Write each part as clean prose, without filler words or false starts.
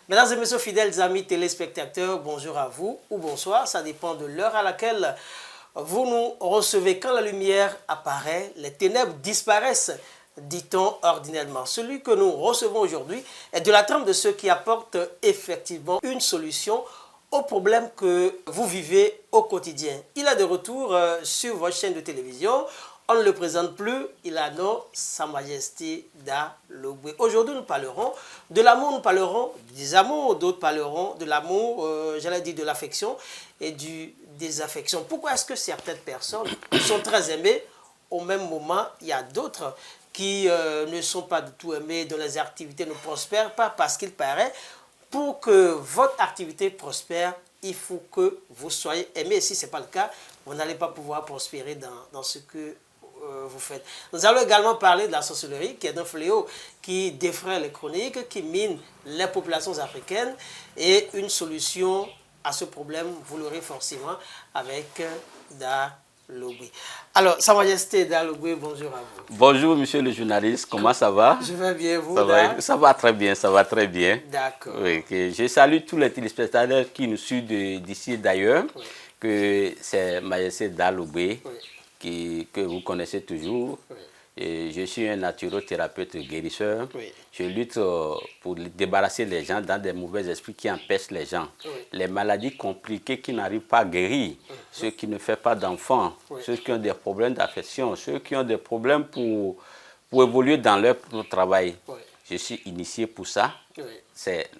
Mesdames et messieurs, fidèles amis téléspectateurs, bonjour à vous ou bonsoir, ça dépend de l'heure à laquelle vous nous recevez. Quand la lumière apparaît, les ténèbres disparaissent, dit-on ordinairement. Celui que nous recevons aujourd'hui est de la trempe de ceux qui apportent effectivement une solution aux problèmes que vous vivez au quotidien. Il est de retour sur votre chaîne de télévision. On ne le présente plus, il a nom Sa Majesté Da Logbe. Aujourd'hui, nous parlerons de l'amour, nous parlerons des amours, d'autres parleront de l'amour, j'allais dire de l'affection et du désaffection. Pourquoi est-ce que certaines personnes sont très aimées, au même moment, il y a d'autres qui ne sont pas du tout aimées, dont les activités ne prospèrent pas parce qu'il paraît, pour que votre activité prospère, il faut que vous soyez aimé. Et si ce n'est pas le cas, vous n'allez pas pouvoir prospérer dans ce que vous faites. Nous allons également parler de la sorcellerie, qui est un fléau qui défraie les chroniques, qui mine les populations africaines. Et une solution à ce problème, vous l'aurez forcément avec Da Logbe. Alors, Sa Majesté Da Logbe, bonjour à vous. Bonjour, monsieur le journaliste, comment ça va? Je vais bien, vous? Ça va très bien, ça va très bien. D'accord. Oui, je salue tous les téléspectateurs qui nous suivent d'ici et d'ailleurs, oui. Que c'est Majesté Da Logbe, oui. Que vous connaissez toujours. Oui. Et je suis un naturothérapeute guérisseur. Oui. Je lutte pour débarrasser les gens dans des mauvais esprits qui empêchent les gens. Oui. Les maladies compliquées qui n'arrivent pas à guérir, ceux qui ne font pas d'enfants, oui. Ceux qui ont des problèmes d'affection, ceux qui ont des problèmes pour évoluer dans leur travail. Oui. Je suis initié pour ça. Oui. C'est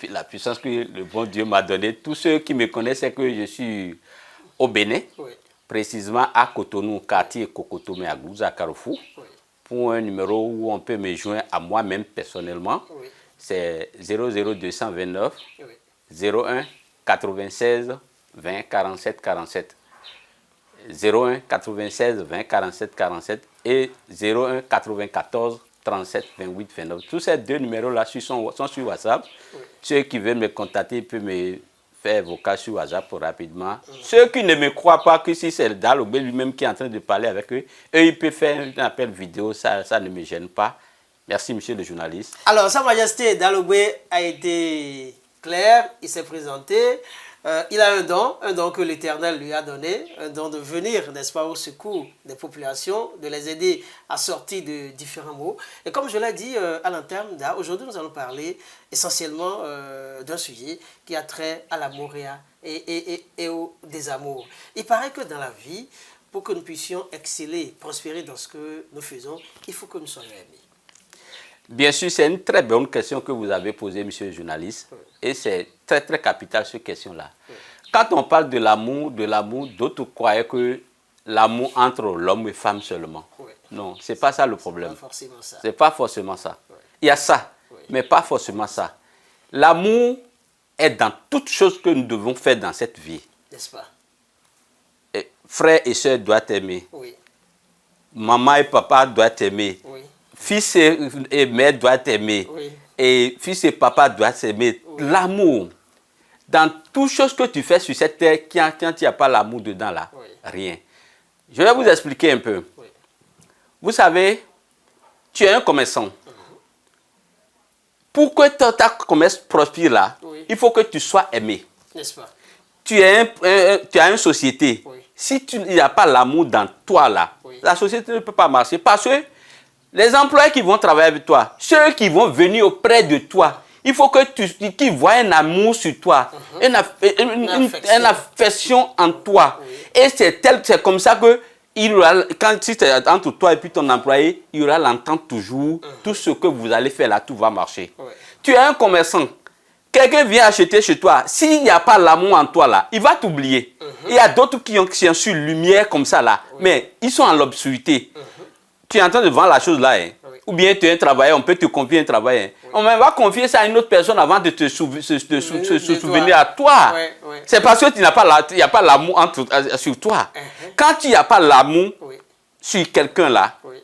la puissance que le bon Dieu m'a donnée. Tous ceux qui me connaissent savent que je suis au Bénin. Oui. Précisément à Cotonou, quartier Kokotomé à Gouza, Carrefour, oui. Pour un numéro où on peut me joindre à moi-même personnellement, oui. C'est 00229 oui. 01 96 20 47 47. 01 96 20 47 47 et 01 94 37 28 29. Tous ces deux numéros-là sont sur WhatsApp. Oui. Ceux qui veulent me contacter peuvent me faire vocal sur WhatsApp rapidement. Ceux qui ne me croient pas que si c'est Da Logbe lui-même qui est en train de parler avec eux, ils peuvent faire un appel vidéo, ça ne me gêne pas. Merci, monsieur le journaliste. Alors, Sa Majesté Da Logbe a été clair, il s'est présenté. Il a un don que l'Éternel lui a donné, un don de venir, n'est-ce pas, au secours des populations, de les aider à sortir de différents maux. Et comme je l'ai dit à l'interne, aujourd'hui nous allons parler essentiellement d'un sujet qui a trait à l'amour et au désamour. Il paraît que dans la vie, pour que nous puissions exceller, prospérer dans ce que nous faisons, il faut que nous soyons aimés. Bien sûr, c'est une très bonne question que vous avez posée, monsieur le journaliste. Oui. Et c'est très, très capital, cette question-là. Oui. Quand on parle de l'amour, d'autres croyaient que l'amour entre l'homme et femme seulement. Oui. Non, ce n'est pas ça le problème. Ce n'est pas forcément ça. Oui. Il y a ça, oui. Mais pas forcément ça. L'amour est dans toutes choses que nous devons faire dans cette vie. N'est-ce pas? Et frère et soeur doivent t'aimer. Oui. Maman et papa doivent t'aimer. Oui. Fils et mère doivent t'aimer. Oui. Et fils et papa doivent s'aimer. Oui. L'amour. Dans toutes choses que tu fais sur cette terre, quand il n'y a pas l'amour dedans, là, oui. Rien. Je vais vous expliquer un peu. Oui. Vous savez, tu es un commerçant. Pour que ta commerce prospère là, oui. Il faut que tu sois aimé. N'est-ce pas? Tu as une société. Oui. Si il n'y a pas l'amour dans toi là, oui. La société ne peut pas marcher parce que les employés qui vont travailler avec toi, ceux qui vont venir auprès de toi, il faut que qu'ils voient un amour sur toi, une affection en toi. Oui. Et c'est comme ça que si c'est entre toi et puis ton employé, il y aura l'entente toujours. Tout ce que vous allez faire là, tout va marcher. Oui. Tu es un commerçant. Quelqu'un vient acheter chez toi. S'il n'y a pas l'amour en toi là, il va t'oublier. Il y a d'autres qui ont sur lumière comme ça là, oui. Mais ils sont en l'obscurité. Tu es en train de vendre la chose là, hein? Oui. Ou bien tu es un travailleur, on peut te confier un travail. Hein? Oui. On va confier ça à une autre personne avant de se souvenir à toi. Oui, oui. C'est parce que tu n'as pas il n'y a pas l'amour sur toi. Quand tu n'as pas l'amour oui. Sur quelqu'un là, oui.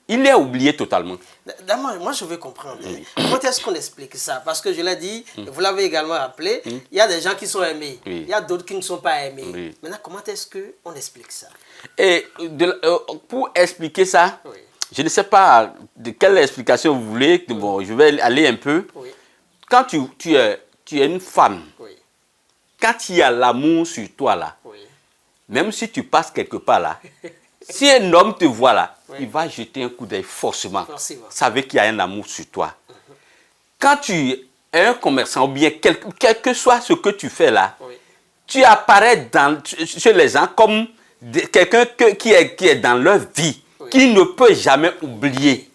Il est oublié totalement. Moi, je veux comprendre. Comment est-ce qu'on explique ça? Parce que je l'ai dit, vous l'avez également appelé, il y a des gens qui sont aimés, il y a d'autres qui ne sont pas aimés. Oui. Maintenant, comment est-ce qu'on explique ça? Et pour expliquer ça, oui. Je ne sais pas de quelle explication vous voulez. Bon, je vais aller un peu. Oui. quand tu es une femme, Oui. quand il y a l'amour sur toi là, Oui. même si tu passes quelque part là, si un homme te voit là, Oui. il va jeter un coup d'œil forcément. Forcément. Ça veut qu'il y a un amour sur toi. Quand tu es un commerçant ou bien quel que soit ce que tu fais là, Oui. tu apparais chez les gens comme quelqu'un qui est dans leur vie, Oui. qui ne peut jamais oublier.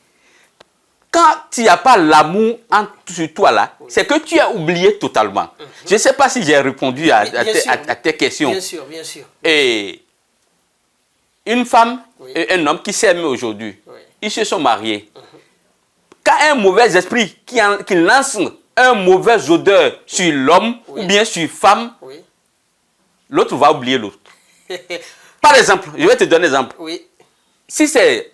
Quand il n'y a pas l'amour sur toi là, oui, c'est que tu as oublié totalement. Je ne sais pas si j'ai répondu à tes questions. Bien sûr, bien sûr. Et une femme Oui. et un homme qui s'aiment aujourd'hui, Oui. ils se sont mariés. Quand un mauvais esprit qui lance un mauvais odeur sur l'homme, oui, ou bien sur femme, oui, l'autre va oublier l'autre. Par exemple, je vais te donner un exemple. Oui. Si c'est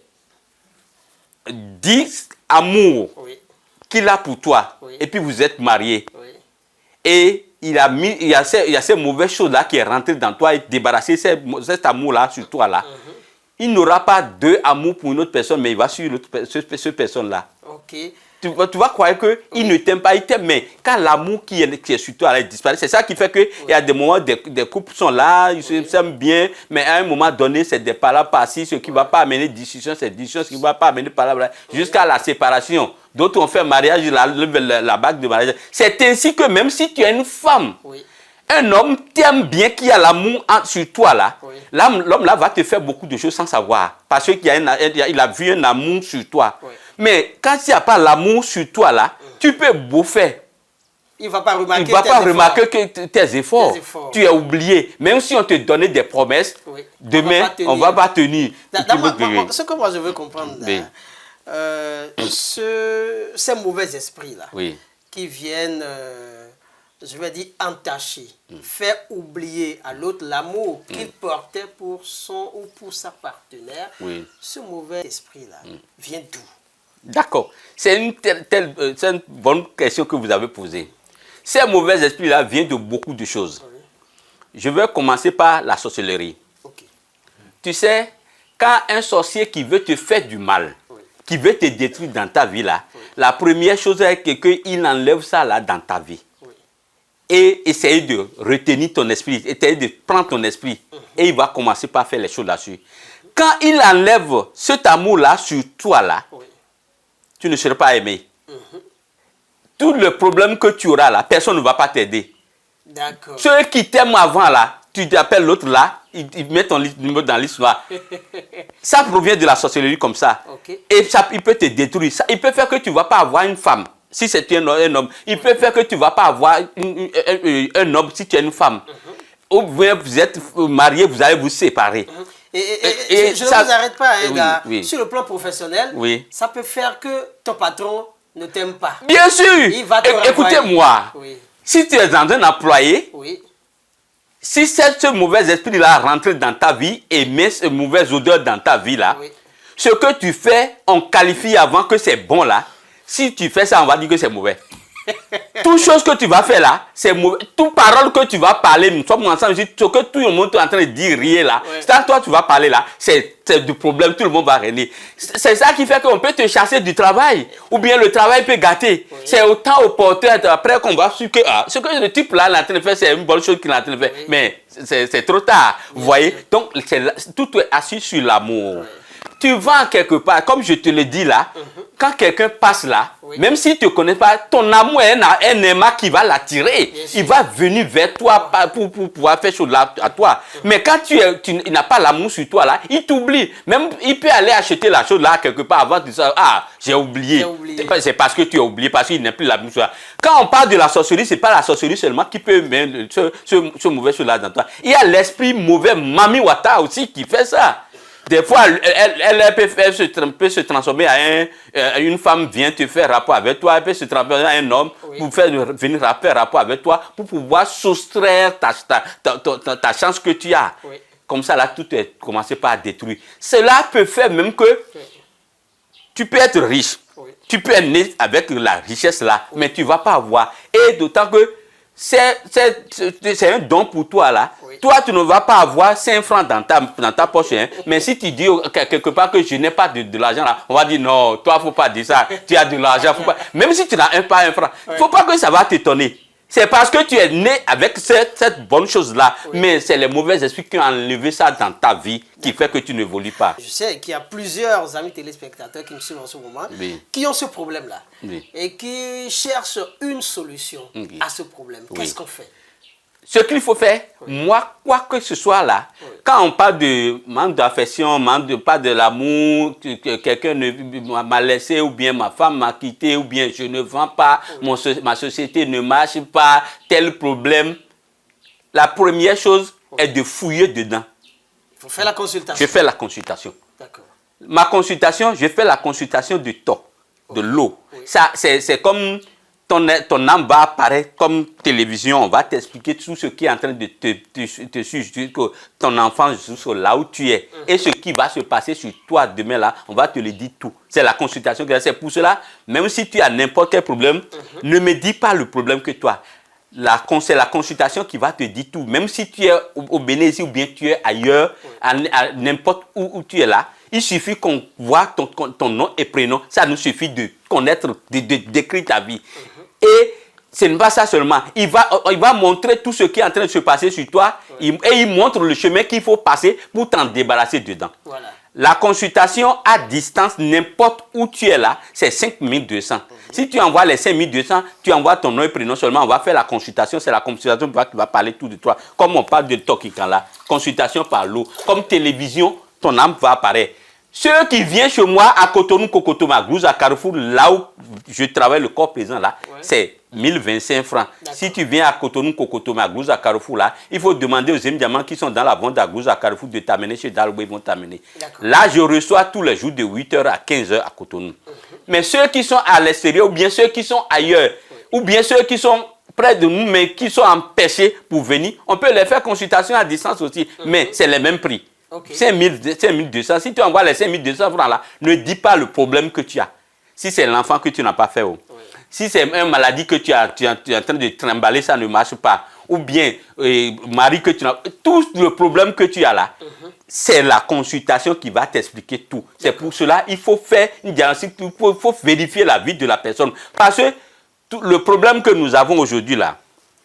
10 amours, oui, qu'il a pour toi, oui, et puis vous êtes mariés, oui, et il y a ces mauvaises choses-là qui est rentré dans toi et débarrasser cet amour-là sur toi là, il n'aura pas 2 amours pour une autre personne, mais il va sur cette personne-là. Ok. Tu vas croire qu'il oui, ne t'aime pas, il t'aime, mais quand l'amour qui est sur toi, il disparaît. C'est ça qui fait qu'il oui, y a des moments, des couples sont là, ils s'aiment bien, mais à un moment donné, c'est des palabres par-ci, ce qui ne va pas amener discussion, c'est discussion, ce qui ne va pas amener palabres, jusqu'à la séparation. D'autres ont fait mariage, la bague de mariage. C'est ainsi que même si tu es une femme, oui, un homme t'aime bien, qui a l'amour sur toi là, oui, l'homme là va te faire beaucoup de choses sans savoir, parce qu'il a vu un amour sur toi. Oui. Mais quand il n'y a pas l'amour sur toi là, tu peux beau faire. Il ne va pas remarquer tes efforts. Tu es oublié. Même si on te donnait des promesses, oui, demain, on ne va pas tenir. Ce que moi je veux comprendre, oui, ces mauvais esprits-là, oui, qui viennent, je vais dire, entacher, faire oublier à l'autre l'amour qu'il portait pour son ou pour sa partenaire, oui, ce mauvais esprit-là vient d'où? D'accord. C'est une bonne question que vous avez posée. Ces mauvais esprits-là viennent de beaucoup de choses. Oui. Je vais commencer par la sorcellerie. Okay. Tu sais, quand un sorcier qui veut te faire du mal, oui, qui veut te détruire dans ta vie, là, oui, la première chose est qu'il enlève ça là dans ta vie. Oui. Et essayer de retenir ton esprit, essayer de prendre ton esprit. Et il va commencer par faire les choses là-dessus. Quand il enlève cet amour-là sur toi, là, oui, tu ne seras pas aimé. Tout le problème que tu auras là, personne ne va pas t'aider. D'accord. Ceux qui t'aiment avant là, tu t'appelles l'autre là, ils mettent ton numéro dans l'histoire. Ça provient de la sorcellerie comme ça. Okay. Et ça, il peut te détruire. Ça, il peut faire que tu ne vas pas avoir une femme si c'est un homme. Il peut faire que tu ne vas pas avoir un homme si tu es une femme. Ou bien vous êtes mariés, vous allez vous séparer. Et je ne vous arrête pas, hein, gars. Oui. Sur le plan professionnel, oui, ça peut faire que ton patron ne t'aime pas. Bien sûr. Écoutez-moi. Oui. Si tu es dans un employé, oui, si ce mauvais esprit-là rentre dans ta vie et met ce mauvais odeur dans ta vie là, oui, ce que tu fais, on qualifie avant que c'est bon là. Si tu fais ça, on va dire que c'est mauvais. Toute chose que tu vas faire là, c'est mauvais. Toute parole que tu vas parler, nous sommes ensemble, ce que tout le monde est en train de dire, rien là. Ouais. Quand toi tu vas parler là, c'est du problème, tout le monde va régner. C'est ça qui fait qu'on peut te chasser du travail, ou bien le travail peut gâter. Oui. C'est autant opportun après qu'on va sur que ce que le type là est en train de faire, c'est une bonne chose qu'il est en train de faire. Oui. Mais c'est trop tard, oui, vous voyez. Oui. Donc tout est assis sur l'amour. Oui. Tu vas quelque part, comme je te le dis là, quand quelqu'un passe là, oui, même s'il ne te connaît pas, ton amour est un aimant qui va l'attirer. Il va venir vers toi pour pouvoir faire chose là à toi. Mais quand il n'a pas l'amour sur toi là, il t'oublie. Même il peut aller acheter la chose là quelque part avant de dire ah, j'ai oublié. C'est parce que tu as oublié, parce qu'il n'a plus l'amour sur toi. Quand on parle de la sorcellerie, ce n'est pas la sorcellerie seulement qui peut mettre ce mauvais chose là dans toi. Il y a l'esprit mauvais, Mami Wata aussi, qui fait ça. Des fois, elle peut se transformer à une femme vient te faire rapport avec toi, elle peut se transformer à un homme, oui, pour venir faire rapport avec toi, pour pouvoir soustraire ta chance que tu as. Oui. Comme ça, là, tout est commencé par détruire. Cela peut faire même que oui, tu peux être riche, oui, tu peux être né avec la richesse là, oui, mais tu ne vas pas avoir. Et d'autant que c'est un don pour toi là. Oui. Toi, tu ne vas pas avoir 5 francs dans ta poche. Hein. Mais si tu dis quelque part que je n'ai pas de l'argent là, on va dire non, toi, il ne faut pas dire ça. Tu as de l'argent. Même si tu n'as pas un franc, il ne faut pas que ça va t'étonner. C'est parce que tu es né avec cette bonne chose-là. Oui. Mais c'est les mauvais esprits qui ont enlevé ça dans ta vie qui fait que tu n'évolues pas. Je sais qu'il y a plusieurs amis téléspectateurs qui me suivent en ce moment, oui, qui ont ce problème-là, oui, et qui cherchent une solution, oui, à ce problème. Oui. Qu'est-ce qu'on fait? Ce qu'il faut faire, oui, moi, quoi que ce soit là, oui, quand on parle de manque d'affection, pas de l'amour, quelqu'un m'a laissé, ou bien ma femme m'a quitté, ou bien je ne vends pas, oui, ma société ne marche pas, tel problème, la première chose, oui, est de fouiller dedans. Il faut faire la consultation. Je fais la consultation. D'accord. Ma consultation, je fais la consultation du temps, de l'eau. Oui. Ça, c'est comme ton âme va apparaître comme télévision. On va t'expliquer tout ce qui est en train de te suggérer que ton enfant jusqu'à là où tu es. Et ce qui va se passer sur toi demain là, on va te le dire tout. C'est la consultation. C'est pour cela, même si tu as n'importe quel problème, ne me dis pas le problème que toi. C'est la consultation qui va te dire tout. Même si tu es au Bénin ou bien tu es ailleurs, à n'importe où tu es là, il suffit qu'on voit ton nom et prénom. Ça nous suffit de connaître, d'écrire ta vie. Et ce n'est pas ça seulement. Il va montrer tout ce qui est en train de se passer sur toi, et il montre le chemin qu'il faut passer pour t'en débarrasser dedans. Voilà. La consultation à distance, n'importe où tu es là, c'est 5200. Si tu envoies les 5200, tu envoies ton nom et prénom seulement, on va faire la consultation. C'est la consultation qui va parler tout de toi. Comme on parle de Tokikan là, consultation par l'eau. Comme télévision, ton âme va apparaître. Ceux qui viennent chez moi à Cotonou, Kokotoma, Glouze, à Carrefour, là où je travaille le corps présent là, ouais, c'est 1025 francs. Si tu viens à Cotonou, Kokotoma, Glouze, à Carrefour là, il faut demander aux diamants qui sont dans la vente à Glouze, à Carrefour de t'amener chez Dalbo, ils vont t'amener. Là, je reçois tous les jours de 8h à 15h à Cotonou. Mais ceux qui sont à l'extérieur, ou bien ceux qui sont ailleurs, ou bien ceux qui sont près de nous, mais qui sont empêchés pour venir, on peut les faire consultation à distance aussi, mais c'est les mêmes prix. Okay. 5200. Si tu envoies les 5200 francs là, ne dis pas le problème que tu as. Si c'est l'enfant que tu n'as pas fait, oui, si c'est une maladie que tu es en train de trimballer, ça ne marche pas. Ou bien, mari que tu n'as... Tout le problème que tu as là, c'est la consultation qui va t'expliquer tout. C'est pour cela qu'il faut faire une diagnostic, il faut vérifier la vie de la personne. Parce que le problème que nous avons aujourd'hui là,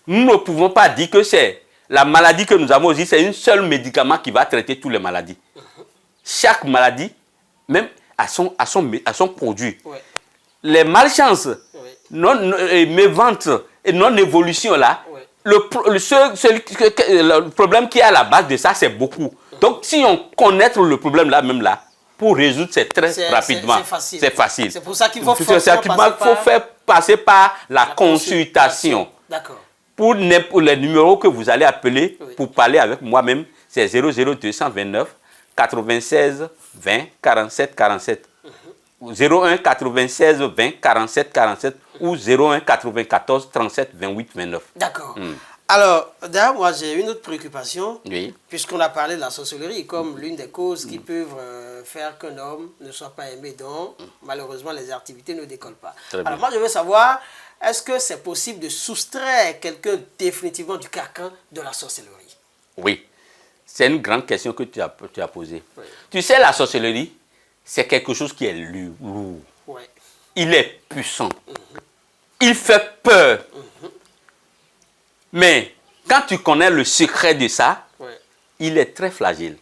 nous ne pouvons pas dire que c'est la maladie que nous avons aussi, c'est un seul médicament qui va traiter toutes les maladies. Chaque maladie, même a son produit. Ouais. Les malchances, mes ventres et non-évolution là, ouais, le problème qui est à la base de ça, c'est beaucoup. Donc, si on connaît le problème là, même là, pour résoudre, c'est très rapidement. C'est facile. C'est pour ça qu'il faut faire passer par la consultation. D'accord. Pour les numéros que vous allez appeler, oui, pour parler avec moi-même, c'est 00229 96 20 47 47. 01 96 20 47 47 ou 01 94 37 28 29. D'accord. Alors, d'ailleurs, moi j'ai une autre préoccupation, oui, puisqu'on a parlé de la sorcellerie comme l'une des causes qui peuvent faire qu'un homme ne soit pas aimé, donc malheureusement les activités ne décollent pas. Alors moi je veux savoir, est-ce que c'est possible de soustraire quelqu'un définitivement du carcan de la sorcellerie? Oui, c'est une grande question que tu as posée. Oui. Tu sais, la sorcellerie, c'est quelque chose qui est lourd. Oui. Il est puissant. Il fait peur. Mais quand tu connais le secret de ça, oui, il est très fragile.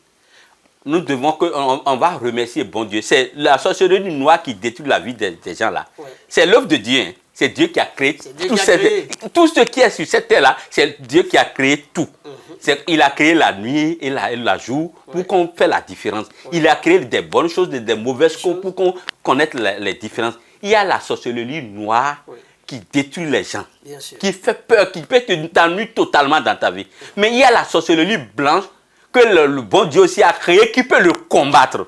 Nous devons on va remercier bon Dieu. C'est la sorcellerie noire qui détruit la vie des gens là. Oui. C'est l'œuvre de Dieu. Hein. C'est Dieu qui a créé tout ce qui est sur cette terre-là, c'est Dieu qui a créé tout. Il a créé la nuit et la jour pour qu'on fasse la différence. Il a créé des bonnes choses, des mauvaises choses pour qu'on connaisse les différences. Il y a la sorcellerie noire qui détruit les gens, qui fait peur, qui peut t'ennuyer totalement dans ta vie. Mais il y a la sorcellerie blanche que le bon Dieu aussi a créée qui peut le combattre.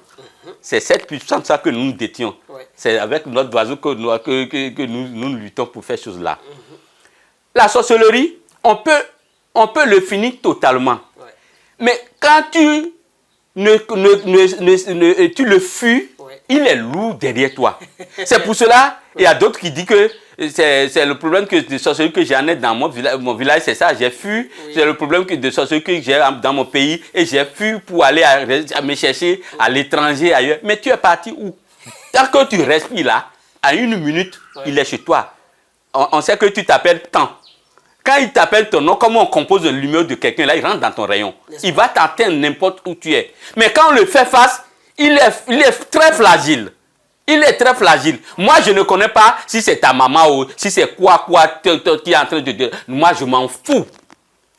C'est cette puissance que nous détenons. Ouais. C'est avec notre oiseau que nous luttons pour faire ces choses-là. La sorcellerie, on peut le finir totalement. Ouais. Mais quand tu le fuis, ouais, il est lourd derrière toi. C'est pour cela, il y a d'autres qui disent que c'est le problème de sorcellerie que j'en ai dans mon village, c'est ça, j'ai fui. Oui. C'est le problème de sorcellerie que j'ai dans mon pays et j'ai fui pour aller à me chercher à l'étranger, ailleurs. Mais tu es parti où? Tant que tu respires là, à 1 minute, il est chez toi. On sait que tu t'appelles temps. Quand il t'appelle ton nom, comment on compose le numéro de quelqu'un, là, il rentre dans ton rayon. Il va t'atteindre n'importe où tu es. Mais quand on le fait face, il est très fragile. Il est très fragile. Moi, je ne connais pas si c'est ta maman ou si c'est quoi qui est en train de dire. Moi, je m'en fous.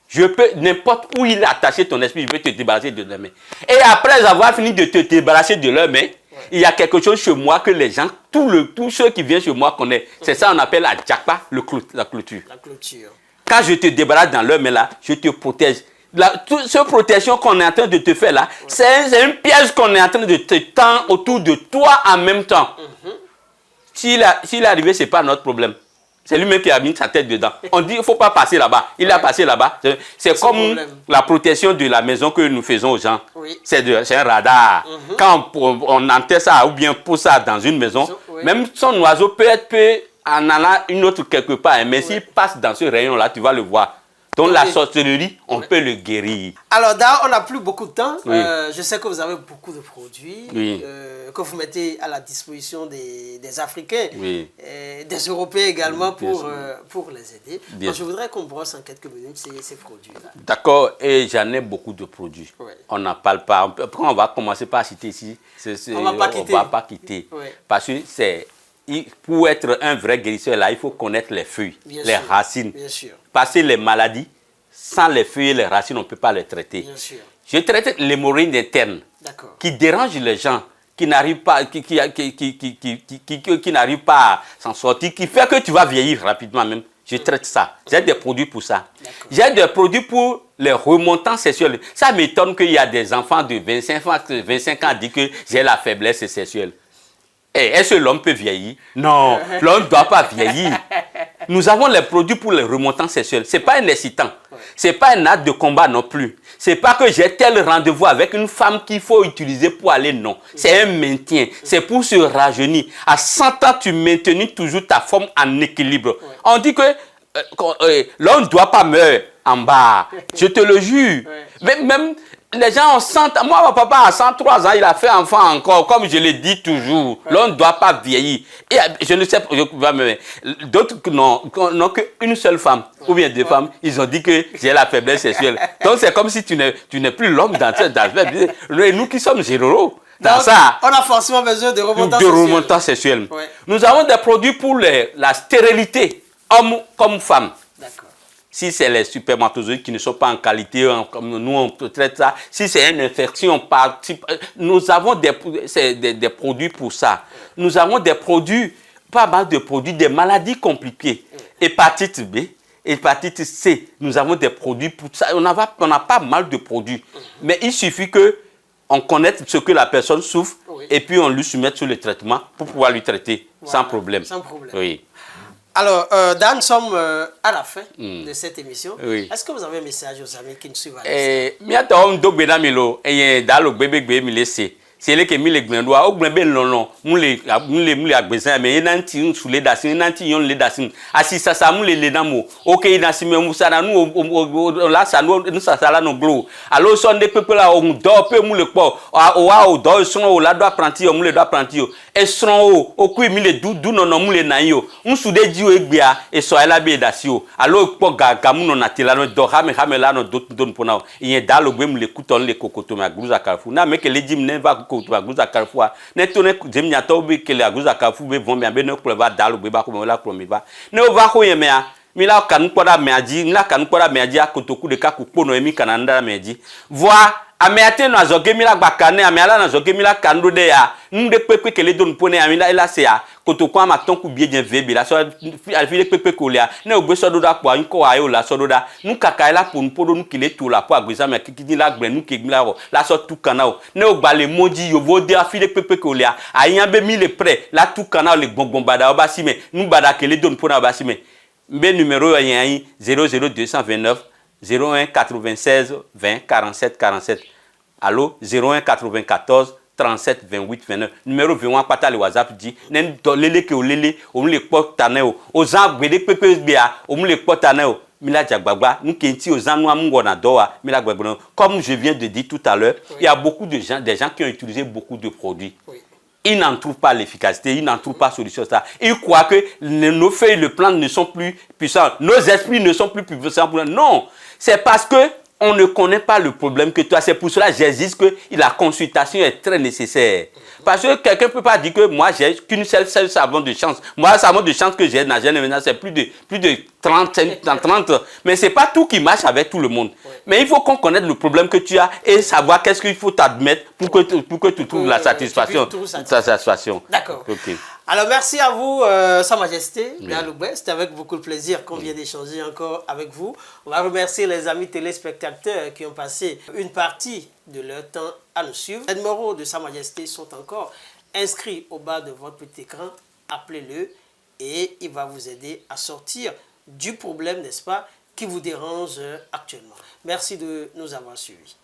Je peux, n'importe où il est attaché ton esprit, je peux te débarrasser de leurs mains. Et après avoir fini de te débarrasser de leurs mains, il y a quelque chose chez moi que les gens, tous ceux qui viennent chez moi connaissent. C'est ça qu'on appelle la djakpa, la clôture. La clôture. Quand je te débarrasse dans leurs mains là, je te protège. Cette protection qu'on est en train de te faire là, c'est un piège qu'on est en train de te tendre autour de toi en même temps. S'il est arrivé, ce n'est pas notre problème. C'est lui-même qui a mis sa tête dedans. On dit qu'il ne faut pas passer là-bas. Il a passé là-bas. C'est comme la protection de la maison que nous faisons aux gens. Oui. C'est un radar. Quand on enterre ça ou bien pousse ça dans une maison, même son oiseau peut en allant une autre quelque part. Mais s'il passe dans ce rayon-là, tu vas le voir. Donc la sorcellerie, on peut le guérir. Alors, on n'a plus beaucoup de temps. Je sais que vous avez beaucoup de produits que vous mettez à la disposition des Africains, et des Européens également pour les aider. Donc, je voudrais qu'on brosse en quelques minutes ces produits-là. D'accord, et j'en ai beaucoup de produits. On n'en parle pas. Après, on va commencer par citer ici. On ne va pas quitter. Parce que c'est... Pour être un vrai guérisseur, là, il faut connaître les feuilles, les racines. Bien sûr. Parce que les maladies, sans les feuilles et les racines, on ne peut pas les traiter. Bien sûr. Je traite l'hémorroïde interne qui dérange les gens, qui n'arrivent pas, qui n'arrivent pas à s'en sortir, qui fait que tu vas vieillir rapidement même. Je traite ça. J'ai des produits pour ça. J'ai des produits pour les remontants sexuels. Ça m'étonne qu'il y a des enfants de 25 ans qui disent que j'ai la faiblesse sexuelle. Est-ce que l'homme peut vieillir? Non, l'homme ne doit pas vieillir. Nous avons les produits pour les remontants sexuels. Ce n'est pas un excitant. Ce n'est pas un acte de combat non plus. Ce n'est pas que j'ai tel rendez-vous avec une femme qu'il faut utiliser pour aller, non. C'est un maintien. C'est pour se rajeunir. À 100 ans, tu maintenis toujours ta forme en équilibre. On dit que l'homme ne doit pas mourir en bas. Je te le jure. Même les gens ont 100 ans. Moi, mon papa, à 103 ans, il a fait enfant encore, comme je le dis toujours. L'on ne doit pas vieillir. Et je ne sais pas, d'autres n'ont qu'une seule femme, ou bien deux femmes, ils ont dit que j'ai la faiblesse sexuelle. Donc, c'est comme si tu n'es plus l'homme dans cette aspect. Nous qui sommes généraux, dans ça. On a forcément besoin de remontants sexuels. Nous avons des produits pour la stérilité, homme comme femme. D'accord. Si c'est les spermatozoïdes qui ne sont pas en qualité, comme nous on traite ça. Si c'est une infection, nous avons des produits pour ça. Nous avons des produits, pas mal de produits, des maladies compliquées. Hépatite B, hépatite C, nous avons des produits pour ça. On a pas mal de produits. Mais il suffit qu'on connaisse ce que la personne souffre et puis on lui soumette sur le traitement pour pouvoir lui traiter sans problème. Sans problème. Oui. Alors, Dan, nous sommes à la fin de cette émission. Oui. Est-ce que vous avez un message aux amis qui nous suivent à l'instant? C'est le que mi le gbendoa o gbenbe lolon mule agbezan me nanti nsule dasin nanti yon le dasin asisa sa mule le namo OK nasi me musa na nu la sa no sala no glo alo so nde pepe la o do pe mule po o wa o do son o la do apprenti o mule do apprenti o e son o ku mi le du no mule na yo nsude ji o egbia e so ela be dasi o alo po gaga mu no na tela no do ha me la no don pona o yen da lo gbe mule kuton le kokoto ma gruza kafu na me ke le jim ne va to aguza karfua ne to ne zemnya to be kele aguza karfu be von be ne ko ba dalu be ba ko la ko mi ba ne o va ko ye me a mi la kan ko da me aji la kan ko da me aji akotoku de ka ku pono emi kananda me aji voi ameate no azoge mi la gbakane ameala na azoge mi la kando de ya nde pepe kele don pone ami la ela se ya kotoku ama ton ku bie bien vebi la so alfile pepe ko lia ne ogbe so do da po nko ayo la so do da nu kaka ela pon podo nu kile to la po agbeza me kikidi la gbe nu kegmi la ro la so tu kana o ne ogba le moji yovo de afile pepe ko lia ayan be mi le pre la tu kana le gbongbon bada o ba si me nu bada kele don pona ba si me mbe numéro yan 00229 01 96 20 47 47 allo 01 94 37 28 29 numéro 21 pata le WhatsApp dit nen do lele ke o lele o mu le po taneo o zan gbede pepe bia o mu le po taneo mila jagbagba nkenti o zan noa mungo na doa mila gbagba comme je viens de dire tout à l'heure il y a beaucoup de gens des gens qui ont utilisé beaucoup de produits. Ils n'en trouvent pas l'efficacité, ils n'en trouvent pas solution. Ça. Ils croient que nos feuilles, le plan ne sont plus puissants, nos esprits ne sont plus puissants. Non, c'est parce que on ne connaît pas le problème que toi. C'est pour cela que j'existe que la consultation est très nécessaire. Parce que quelqu'un ne peut pas dire que moi, j'ai qu'une seule savon de chance. Moi, le savon de chance que j'ai dans maintenant, c'est plus de 30. Mais ce n'est pas tout qui marche avec tout le monde. Mais il faut qu'on connaisse le problème que tu as et savoir qu'est-ce qu'il faut t'admettre pour que tu trouves la satisfaction. D'accord. Okay. Alors, merci à vous, Sa Majesté Dalougbé. C'était avec beaucoup de plaisir qu'on vient d'échanger encore avec vous. On va remercier les amis téléspectateurs qui ont passé une partie de leur temps à nous suivre. Les numéros de Sa Majesté sont encore inscrits au bas de votre petit écran. Appelez-le et il va vous aider à sortir du problème, n'est-ce pas, qui vous dérange actuellement. Merci de nous avoir suivis.